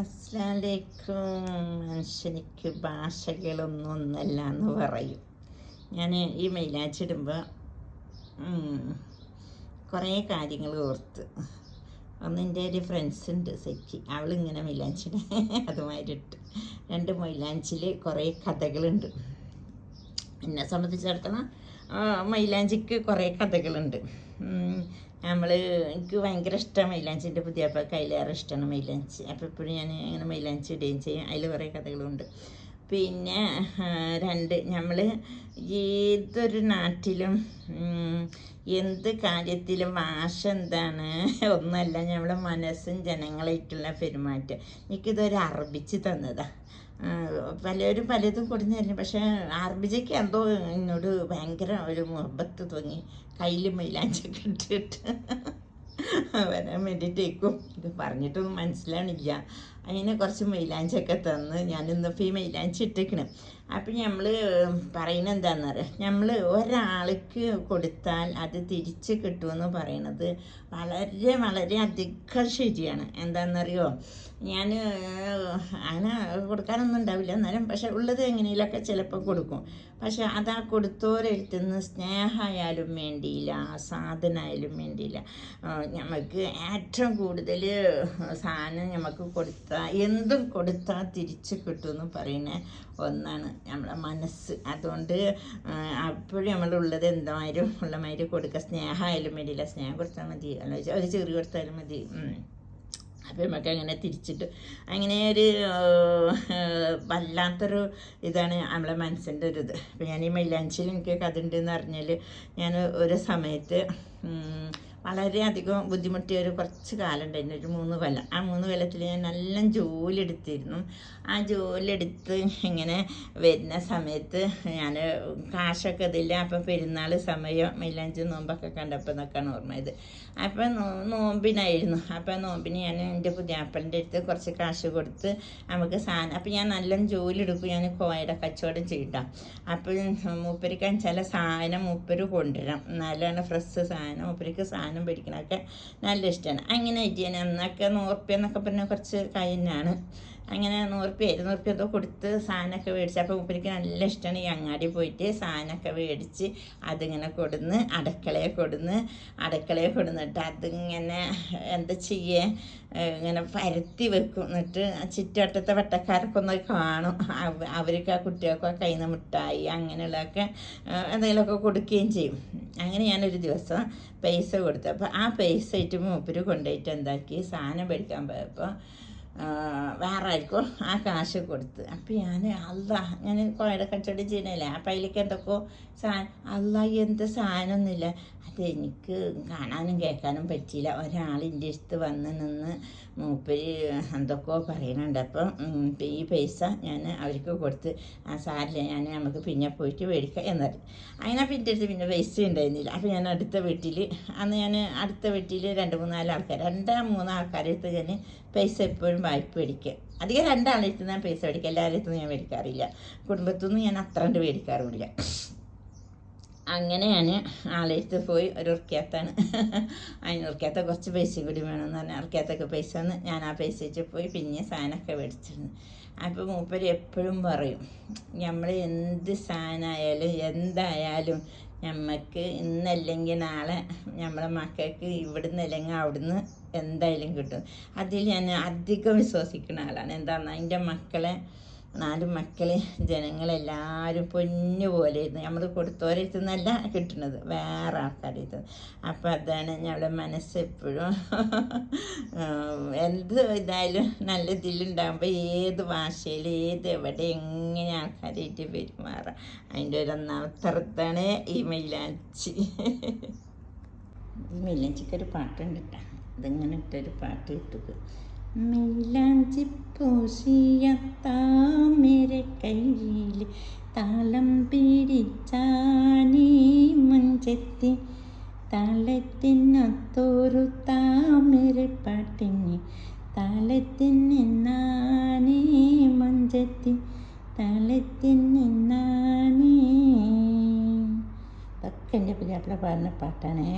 അസ്സലാമലൈക്കും. മനുഷ്യനിക്ക് ഭാഷകളൊന്നല്ല എന്ന് പറയും. ഞാൻ ഈ മൈലാഞ്ചിടുമ്പോൾ കുറേ കാര്യങ്ങൾ ഓർത്ത്. എൻ്റെ ഒരു ഫ്രണ്ട്സ് ഉണ്ട് സെക്കി, അവളിങ്ങനെ മൈലാഞ്ചിട അതുമാതിരി ഇട്ട് 2 മൈലാഞ്ചിൽ കുറേ കഥകളുണ്ട്. എന്നെ സംബന്ധിച്ചിടത്തോളം മൈലാഞ്ചിക്ക് കുറേ കഥകളുണ്ട്. എനിക്ക് ഭയങ്കര ഇഷ്ടമാണ് മൈലാഞ്ചി. എൻ്റെ പുതിയപ്പക്ക് അതിലേറെ ഇഷ്ടമാണ് മൈലാഞ്ചി. അപ്പോൾ എപ്പോഴും ഞാൻ ഇങ്ങനെ മൈലാഞ്ചി ഇടുകയും ചെയ്യും. അതിൽ കുറേ കഥകളുണ്ട്. പിന്നെ 2, നമ്മൾ ഏതൊരു നാട്ടിലും എന്ത് കാര്യത്തിലും ഭാഷ എന്താണ് ഒന്നല്ല, നമ്മളെ മനസ്സും ജനങ്ങളായിട്ടുള്ള പെരുമാറ്റം. എനിക്കിതൊരു അറബിച്ച് തന്നതാണ്. പലരും പലതും കൊടുന്നു തരുന്നു. പക്ഷേ അറബിജയ്ക്ക് എന്തോ എന്നോട് ഭയങ്കര ഒരു മുഹബത്ത് തോന്നി. കയ്യിൽ മൈലാഞ്ചൊക്കെ ഇട്ടിട്ട് വരാൻ വേണ്ടിയിട്ടേക്കും. ഇത് പറഞ്ഞിട്ടൊന്നും മനസ്സിലാണില്ല. അതിനെ കുറച്ച് മൈലാഞ്ചൊക്കെ തന്ന് ഞാനിന്നിപ്പോൾ ഈ മൈലാഞ്ചി ഇട്ടേക്കണം. അപ്പം നമ്മൾ പറയുന്നത് എന്താണെന്നറിയാം, നമ്മൾ ഒരാൾക്ക് കൊടുത്താൽ അത് തിരിച്ച് കിട്ടുമെന്ന് പറയണത് വളരെ വളരെ അധികം ശരിയാണ്. എന്താണെന്നറിയോ, ഞാൻ അങ്ങനെ കൊടുക്കാനൊന്നും ഉണ്ടാവില്ല, എന്നാലും പക്ഷെ ഉള്ളത് എങ്ങനെയൊക്കെ ചിലപ്പോൾ കൊടുക്കും. പക്ഷെ അതാ കൊടുത്തോരെടുത്തുനിന്ന് സ്നേഹമായാലും വേണ്ടിയില്ല, സാധനമായാലും വേണ്ടിയില്ല. നമുക്ക് ഏറ്റവും കൂടുതൽ സാധനം നമുക്ക് കൊടുത്താൽ, എന്തും കൊടുത്താൽ തിരിച്ച് കിട്ടുമെന്ന് പറയുന്ന ഒന്നാണ് നമ്മളെ മനസ്സ്. അതുകൊണ്ട് അപ്പോഴും നമ്മളുള്ളത് എന്തായാലും ഉള്ള മാതിരി കൊടുക്കുക. സ്നേഹമായാലും വേണ്ടിയില്ല, സ്നേഹം കൊടുത്താൽ മതി, അല്ല ഒരു ചെറിയ കൊടുത്താലും മതി. അപ്പോൾ നമുക്ക് അങ്ങനെ തിരിച്ചിട്ട് അങ്ങനെ ഒരു വല്ലാത്തൊരു ഇതാണ് നമ്മളെ മനസ്സിൻ്റെ ഒരു ഇത്. അപ്പോൾ ഞാൻ ഈ മൈലാഞ്ചിയിൽ എനിക്ക് കഥ ഉണ്ടെന്ന് പറഞ്ഞാൽ, ഞാൻ ഒരു സമയത്ത് വളരെയധികം ബുദ്ധിമുട്ടിയ ഒരു കുറച്ച് കാലം ഉണ്ടായിരുന്നു, ഒരു 3 കൊല്ലം. ആ 3 കൊല്ലത്തിൽ ഞാൻ നല്ല ജോലി എടുത്തിരുന്നു. ആ ജോലി എടുത്ത് ഇങ്ങനെ വരുന്ന സമയത്ത് ഞാൻ കാശൊക്കെ ഇതില്ല. അപ്പം പെരുന്നാൾ സമയം മൈലാഞ്ചി നോമ്പൊക്കെ കണ്ടപ്പോൾ എന്നൊക്കെയാണ് ഓർമ്മയത്. അപ്പം നോമ്പിനായിരുന്നു. അപ്പം നോമ്പിന് ഞാൻ എൻ്റെ പുതിയാപ്പളിൻ്റെ അടുത്ത് കുറച്ച് കാശ് കൊടുത്ത് നമുക്ക് സാധനം, അപ്പം ഞാൻ നല്ല ജോലി എടുക്കും, ഞാൻ കോയയുടെ കച്ചവടം ചെയ്യട്ടാം. അപ്പം മൂപ്പരിക്കാൻ ചില സാധനം മൂപ്പര് കൊണ്ടുവരാം, നല്ലതാണ് ഫ്രഷ് സാധനം. മൂപ്പരിക്ക് സാധനം പിടിക്കണമൊക്കെ നല്ല ഇഷ്ടമാണ്. അങ്ങനെ ആയിട്ട് ഞാൻ അന്നൊക്കെ 100 റുപ്യ എന്നൊക്കെ പറഞ്ഞാൽ കുറച്ച് കയ്യിനാണ്. അങ്ങനെ 100 റുപ്യ 200 റുപ്യ ഒക്കെ കൊടുത്ത് സാധനമൊക്കെ മേടിച്ച്, അപ്പോൾ മൂപ്പരിക്ക് നല്ല ഇഷ്ടമാണ് ഈ അങ്ങാടി പോയിട്ട് സാധനമൊക്കെ മേടിച്ച് അതിങ്ങനെ കൊടുന്ന് അടുക്കളയെ കൊടുന്നിട്ട് അതിങ്ങനെ എന്താ ചെയ്യേ, ഇങ്ങനെ പരത്തി വെക്കും. എന്നിട്ട് ചുറ്റുവട്ടത്തെ വട്ടക്കാരൊക്കെ ഒന്ന് കാണും. അവർക്ക് ആ കുട്ടികൾക്കൊക്കെ കയ്യിൽ നിന്ന് മിഠായി അങ്ങനെയുള്ളതൊക്കെ എന്തെങ്കിലുമൊക്കെ കൊടുക്കുകയും ചെയ്യും. അങ്ങനെ ഞാനൊരു ദിവസം പൈസ കൊടുത്തു. അപ്പോൾ ആ പൈസ ആയിട്ട് മൂപ്പര് കൊണ്ടുപോയിട്ട് എന്താക്കി, സാധനം മേടിക്കാൻ പോയപ്പോൾ വേറെ ആയിരിക്കും ആ കാശ് കൊടുത്ത്. അപ്പം ഞാൻ കോയയുടെ കച്ചവടം ചെയ്യണല്ലേ, അപ്പം അതിലേക്ക് എന്തൊക്കെയോ എന്ത് സാധനമൊന്നുമില്ല. അതെനിക്ക് കാണാനും കേൾക്കാനും പറ്റിയില്ല. ഒരാളിൻ്റെ അടുത്ത് വന്ന് നിന്ന് മൂപ്പര് എന്തൊക്കെയോ പറയുന്നുണ്ട്. അപ്പം ഈ പൈസ ഞാൻ അവർക്ക് കൊടുത്ത്, സാരില്ല, നമുക്ക് പിന്നെ പോയിട്ട് മേടിക്കാം എന്നറിയും. അങ്ങനെ പിന്നെ അടുത്ത് പൈസ ഉണ്ടായിരുന്നില്ല. അപ്പോൾ ഞാൻ അടുത്ത വീട്ടിൽ 2-3 ആൾക്കാർ 2-3 ആൾക്കാരുടെ അടുത്ത് ഞാൻ പൈസ എപ്പോഴും വായ്പ മേടിക്കുക. അധികം 2 ആളെടുത്ത് ഞാൻ പൈസ മേടിക്കുക, എല്ലാവരുടെ അടുത്തും ഞാൻ മേടിക്കാറില്ല. കുടുംബത്തുനിന്ന് ഞാൻ അത്ര കണ്ട് മേടിക്കാറുമില്ല. അങ്ങനെ ഞാൻ ആളെടുത്ത് പോയി ഒരു ഉറുക്കത്താണ്, അതിന് ഉറുക്കത്ത കുറച്ച് പൈസയും കൂടി വേണമെന്ന് പറഞ്ഞാൽ ഉറുക്കത്തൊക്കെ പൈസ വന്ന് ഞാൻ ആ പൈസ വെച്ച് പോയി പിന്നെ സാധനമൊക്കെ മേടിച്ചിരുന്നു. അപ്പോൾ മൂപ്പര് എപ്പോഴും പറയും, നമ്മൾ എന്ത് സാധനമായാലും എന്തായാലും നമുക്ക് ഇന്നല്ലെങ്കിൽ നാളെ നമ്മളെ മക്കൾക്ക് ഇവിടുന്ന് അല്ലെങ്കിൽ അവിടുന്ന് എന്തായാലും കിട്ടും. അതിൽ ഞാൻ അധികം വിശ്വസിക്കുന്ന ആളാണ്. എന്താണെന്ന്, എൻ്റെ മക്കളെ 4 മക്കളെ ജനങ്ങളെല്ലാവരും പൊന്നു പോലെ ഇരുന്നു. നമ്മൾ കൊടുത്തോരടുത്തു നിന്നല്ല കിട്ടുന്നത്, വേറെ ആൾക്കാരുടെ അടുത്ത്. അപ്പം അതാണ് ഞങ്ങളുടെ മനസ്സ് എപ്പോഴും എന്ത് ഇതായാലും നല്ല ഇതിലുണ്ടാകുമ്പോൾ ഏത് ഭാഷയിൽ എവിടെ എങ്ങനെ ആൾക്കാരായിട്ട് പെരുമാറാം. അതിൻ്റെ ഒരു ഒന്നാമത്തെ അർത്ഥമാണ് ഈ മൈലാഞ്ചി. ഈ മൈലാഞ്ചിക്കൊരു പാട്ടുണ്ട് കേട്ടോ, അതിങ്ങനെ ഇട്ടൊരു പാട്ട് കിട്ടുക. മൈലാഞ്ചി പൂശിയ താമര കയ്യിൽ താളം പിടിച്ചാനീ മുഞ്ചെത്തി താളത്തിനൊത്തൊരു താമരപ്പാട്ടിന് താളത്തിനാനീ മുഞ്ചെത്തി താളത്തിനാനീ. ഇതൊക്കെ എൻ്റെ പുതിയാപ്പിള പാടുന്ന പാട്ടാണേ.